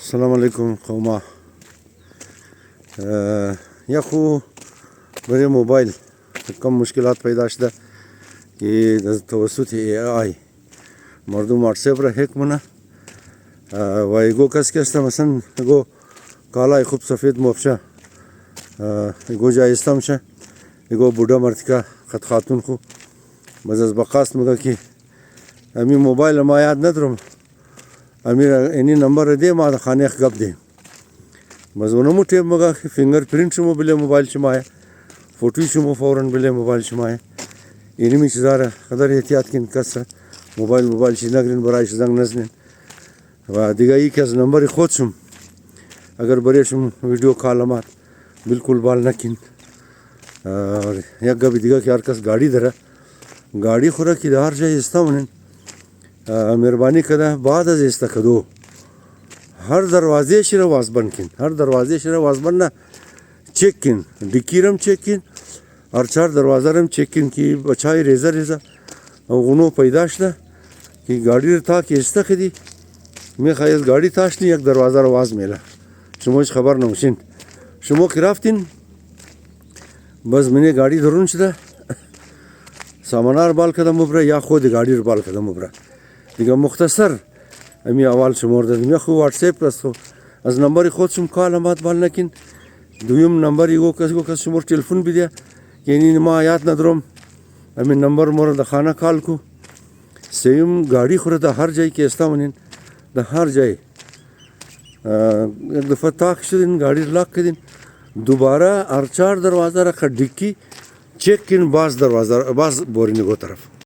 السلام علیکم قوما. یا خو برای موبایل کم مشکلات پیدا شده که توسط AI مردم واتساپ را هک منه و ایگو کس که است مثلا ایگو کالای خوب سفید مبشه ایگو جایسته میشه ایگو بودا مرتکا خط خاتون خو بز از بقاست مگه که امی موبایل ما یاد ندارم امیر اینی نمبر دی ما د خانه گپ دی مزونه مو ټیپ مګه فینګر پرینټ شمو بل موبایل شمای فوټو شمو فورن بل موبایل شمای اینی می چیزاره قدر احتیاط کین کس موبایل شي نگرین برای زنگ نزنین و دیگه یک از نمبر خود شم اگر بریشم ویدیو کالمات بالکل بال نکین اور یک گپ دیگه که هر کس گاڑی داره گاڑی خوره کی هر جای استامنن مهربانی کده بعد از استکدو هر دروازه شیر واز بند کن هر دروازه شیر واز بند نه چک کن دیکیرم چک کن اور چار دروازه رم چک کن که بچای ریزه اونو پیدا شده که گاڑی رو تا که استخدی می خیال گاڑی تاش نی یک دروازه رو واز میله شما هیچ خبر نموشین شما که رفتین بس منی گاڑی درون شده سامانار بال کدم ببره یا خود گاڑی رو بال کدم ببره دیگه مختصر امی اول شمار دادم یا خو واتساپ است از نمبر خود شم کالمات بال نکین دویم نمبر یو کس شمار تلفن بیده یعنی ما یاد ندارم امی نمبر مورد خانه کال کو سیم گاڑی خورد هر جایی که استامنین ده هر جایی یک دفعه تاک شدین گاڑی لاک کردین دوباره هر چار دروازه را ډیکی چک کن باز دروازه باز بورینگو طرف